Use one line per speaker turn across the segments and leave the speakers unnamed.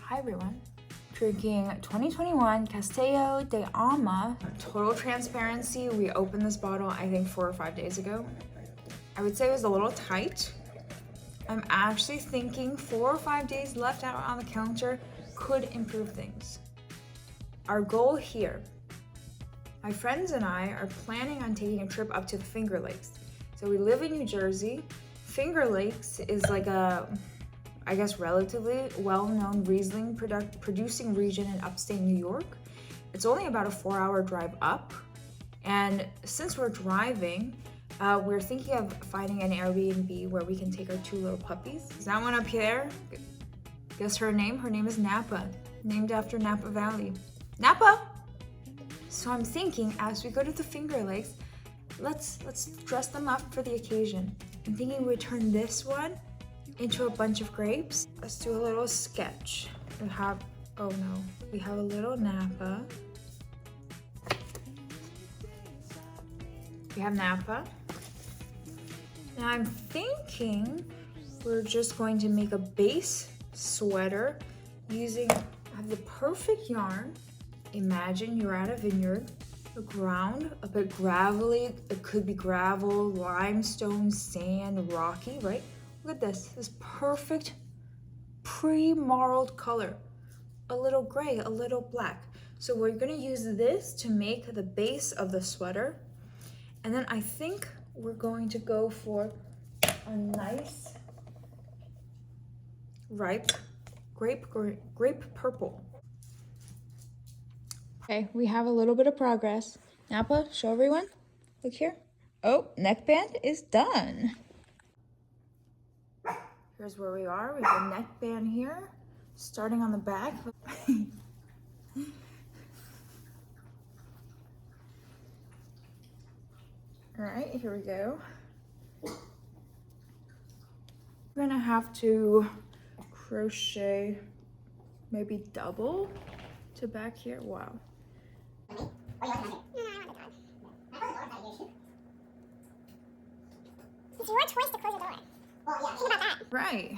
Hi everyone. Drinking 2021 Castello de Alma. Total transparency, we opened this bottle I think 4 or 5 days ago. I would say it was a little tight. I'm actually thinking 4 or 5 days left out on the counter could improve things. Our goal here, my friends and I are planning on taking a trip up to the Finger Lakes. So we live in New Jersey. Finger Lakes is like a, I guess, relatively well-known Riesling producing region in upstate New York. It's only about a 4-hour drive up. And since we're driving, we're thinking of finding an Airbnb where we can take our 2 little puppies. Is that one up here? Guess her name? Her name is Napa, named after Napa Valley. Napa! So I'm thinking as we go to the Finger Lakes, let's dress them up for the occasion. I'm thinking we turn this one into a bunch of grapes. Let's do a little sketch. We have, oh no, we have a little Napa. We have Napa. Now I'm thinking we're just going to make a base sweater using, I have the perfect yarn. Imagine you're at a vineyard, the ground a bit gravelly, it could be gravel, limestone, sand, rocky, right? Look at this perfect pre-marled color. A little gray, a little black. So we're gonna use this to make the base of the sweater. And then I think we're going to go for a nice ripe grape purple. Okay, we have a little bit of progress. Napa, show everyone. Look here. Oh, neckband is done. Here's where we are. We have a neckband here, starting on the back. All right, here we go. We're gonna have to crochet maybe double to back here. Wow.
It's your choice to close the door. Well, yeah, think about that.
Right.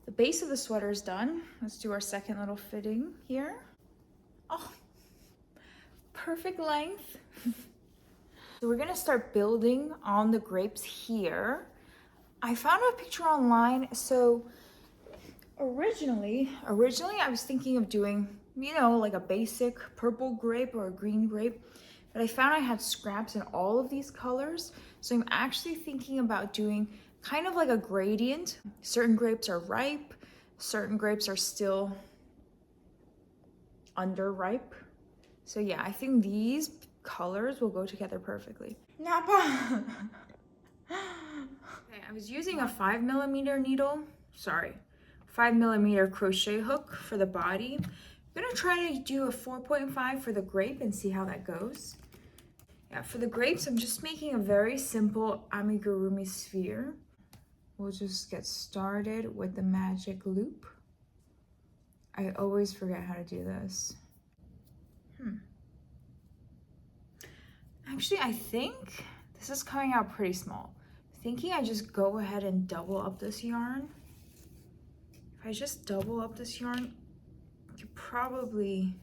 The base of the sweater is done. Let's do our second little fitting here. Oh, perfect length. So we're gonna start building on the grapes here. I found a picture online. So originally I was thinking of doing, you know, like a basic purple grape or a green grape, but I found I had scraps in all of these colors. So I'm actually thinking about doing kind of like a gradient. Certain grapes are ripe, certain grapes are still underripe. So yeah, I think these colors will go together perfectly. Napa! Okay, I was using a 5mm needle, 5mm crochet hook for the body. I'm gonna try to do a 4.5 for the grape and see how that goes. Yeah, for the grapes, I'm just making a very simple amigurumi sphere. We'll just get started with the magic loop. I always forget how to do this. Actually, I think this is coming out pretty small. Thinking I just go ahead and double up this yarn. If I just double up this yarn, I could probably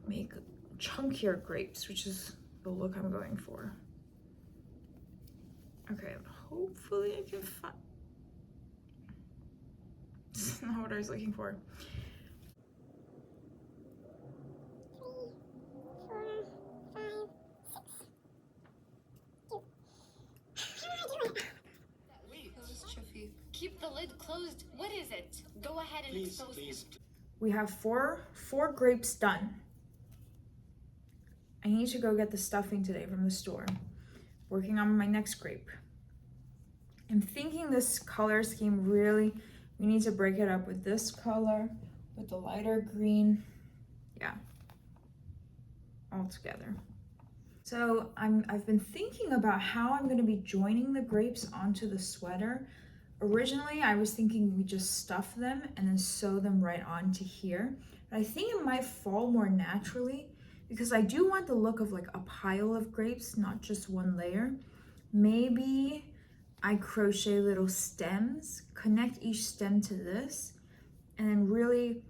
make chunkier grapes, which is the look I'm going for. Okay, hopefully I can find. This is not what I was looking for.
3, 4, 5, 6. Keep the lid closed. What is it? Go ahead and expose it.
We have four grapes done. I need to go get the stuffing today from the store. Working on my next grape. I'm thinking this color scheme really, we need to break it up with this color, with the lighter green. Yeah, all together. So I've been thinking about how I'm gonna be joining the grapes onto the sweater. Originally, I was thinking we just stuff them and then sew them right onto here. But I think it might fall more naturally because I do want the look of like a pile of grapes, not just one layer. Maybe I crochet little stems, connect each stem to this, and then really really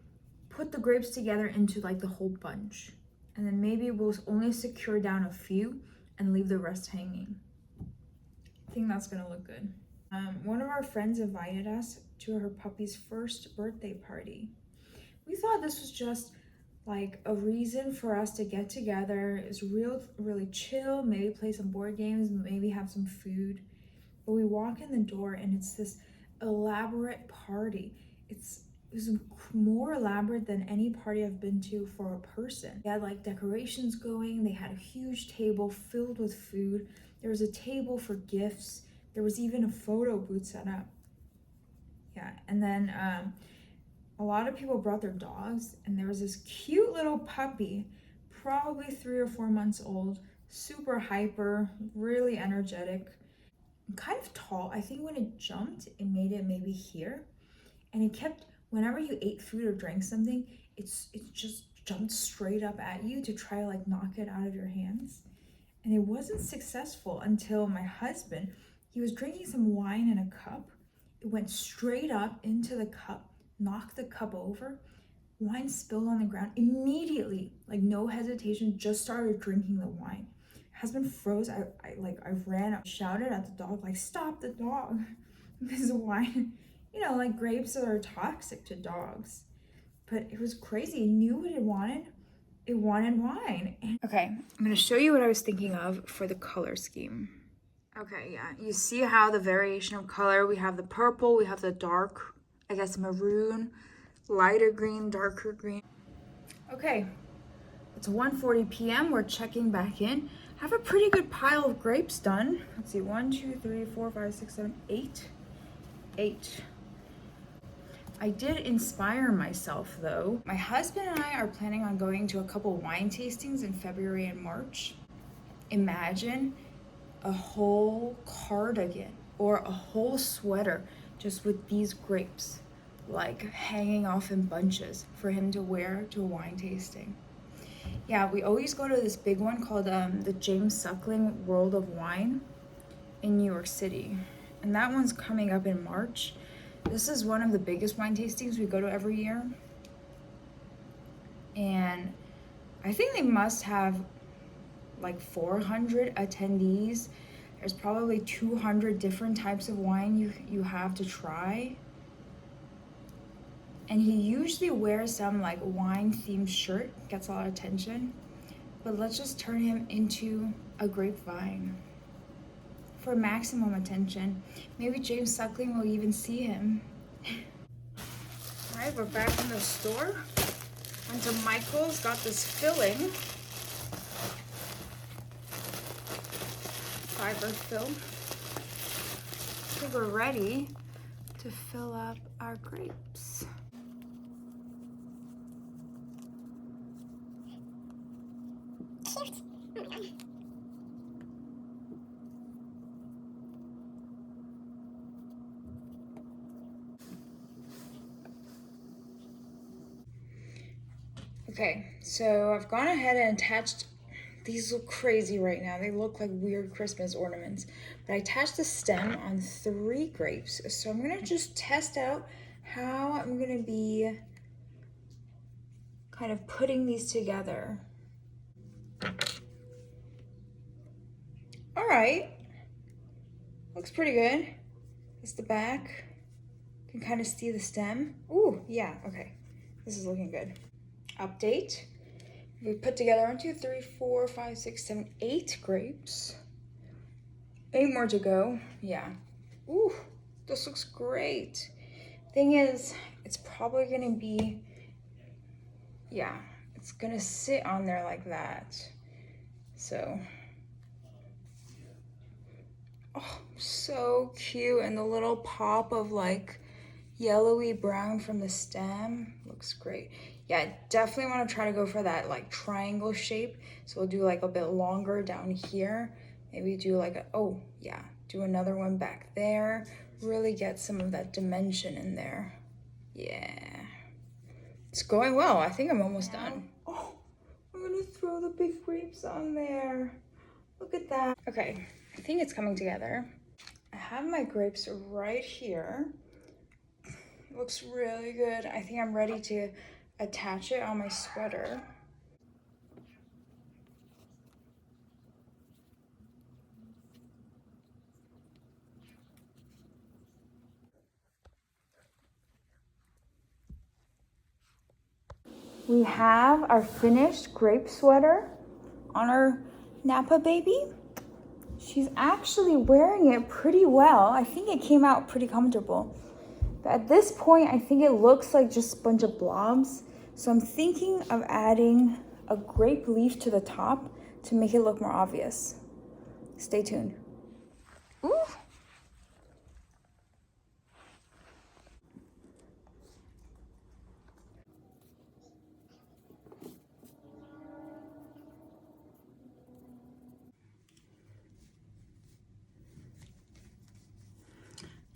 put the grapes together into like the whole bunch. And then maybe we'll only secure down a few and leave the rest hanging. I think that's gonna look good. One of our friends invited us to her puppy's first birthday party. We thought this was just like a reason for us to get together. It's really chill, maybe play some board games, maybe have some food. But we walk in the door and it's this elaborate party. It was more elaborate than any party I've been to for a person. They had like decorations going, they had a huge table filled with food. There was a table for gifts. There was even a photo booth set up. Yeah, and then a lot of people brought their dogs, and there was this cute little puppy, probably 3 or 4 months old, super hyper, really energetic, kind of tall. I think when it jumped, it made it maybe here, and it kept, whenever you ate food or drank something, it just jumped straight up at you to try to like knock it out of your hands. And it wasn't successful until my husband, he was drinking some wine in a cup. It went straight up into the cup, knocked the cup over, wine spilled on the ground. Immediately, like no hesitation, just started drinking the wine. Husband froze. I ran up, shouted at the dog, like, stop the dog. Because the wine, you know, like grapes are toxic to dogs. But it was crazy. It knew what it wanted. It wanted wine. Okay, I'm gonna show you what I was thinking of for the color scheme. Okay, yeah, you see how the variation of color, we have the purple, we have the dark, I guess maroon, lighter green, darker green. Okay, it's 1:40 p.m. We're checking back in. I have a pretty good pile of grapes done. Let's see, 1, 2, 3, 4, 5, 6, 7, 8. 8. I did inspire myself though. My husband and I are planning on going to a couple wine tastings in February and March. Imagine a whole cardigan or a whole sweater just with these grapes like hanging off in bunches for him to wear to a wine tasting. Yeah, we always go to this big one called the James Suckling World of Wine in New York City, and that one's coming up in March. This is one of the biggest wine tastings we go to every year, and I think they must have like 400 attendees. There's probably 200 different types of wine you have to try. And he usually wears some like wine themed shirt, gets a lot of attention. But let's just turn him into a grapevine for maximum attention. Maybe James Suckling will even see him. All right, we're back in the store. Went to Michael's, got this filling. Fiber fill. I think we're ready to fill up our grapes. Okay, so I've gone ahead and attached, these look crazy right now. They look like weird Christmas ornaments, but I attached the stem on 3 grapes. So I'm gonna just test out how I'm gonna be kind of putting these together. All right, looks pretty good. It's the back. You can kind of see the stem. Ooh, yeah, okay. This is looking good. Update. We put together 1, 2, 3, 4, 5, 6, 7, 8 grapes. 8 more to go. Yeah. Ooh, this looks great. Thing is, it's probably gonna be, yeah, it's gonna sit on there like that. So, oh, so cute. And the little pop of like yellowy brown from the stem looks great. Yeah, I definitely want to try to go for that like triangle shape. So we'll do like a bit longer down here. Maybe do like a, oh yeah, do another one back there. Really get some of that dimension in there. Yeah, it's going well. I think I'm almost done. Oh, I'm gonna throw the big grapes on there. Look at that. Okay, I think it's coming together. I have my grapes right here. Looks really good. I think I'm ready to attach it on my sweater. We have our finished grape sweater on our Napa baby. She's actually wearing it pretty well. I think it came out pretty comfortable. But at this point, I think it looks like just a bunch of blobs. So I'm thinking of adding a grape leaf to the top to make it look more obvious. Stay tuned. Ooh.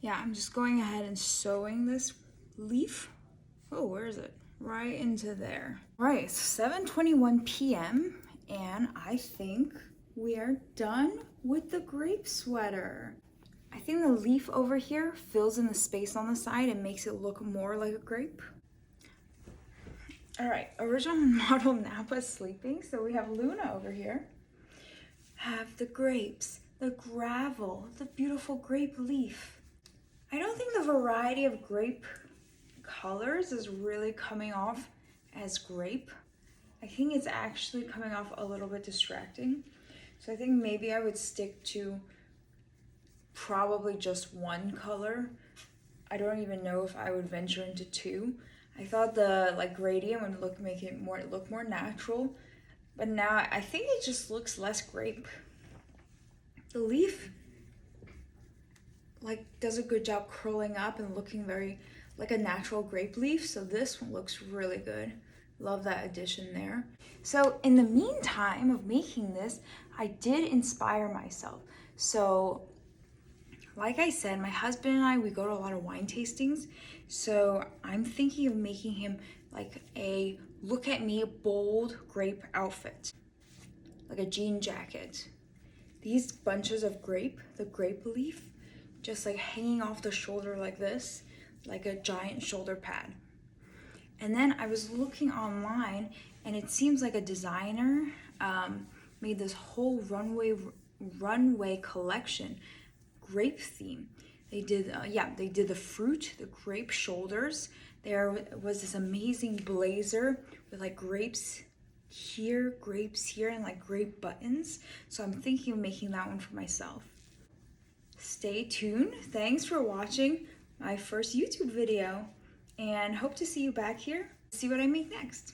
Yeah, I'm just going ahead and sewing this leaf. Oh, where is it? Right into there. Right, it's 7:21 p.m. and I think we are done with the grape sweater. I think the leaf over here fills in the space on the side and makes it look more like a grape. All right, original model Napa sleeping. So we have Luna over here. Have the grapes, the gravel, the beautiful grape leaf. I don't think the variety of grape colors is really coming off as grape. I think it's actually coming off a little bit distracting. So I think maybe I would stick to probably just one color. I don't even know if I would venture into two. I thought the like gradient would make it look more natural, but now I think it just looks less grape. The leaf like does a good job curling up and looking very like a natural grape leaf. So this one looks really good. Love that addition there. So in the meantime of making this, I did inspire myself. So like I said, my husband and I, we go to a lot of wine tastings. So I'm thinking of making him like a look at me bold grape outfit, like a jean jacket. These bunches of grape, the grape leaf, just like hanging off the shoulder like this, like a giant shoulder pad. And then I was looking online and it seems like a designer made this whole runway collection, grape theme. They did, they did the fruit, the grape shoulders. There was this amazing blazer with like grapes here, and like grape buttons. So I'm thinking of making that one for myself. Stay tuned. Thanks for watching my first YouTube video and hope to see you back here. See what I make next.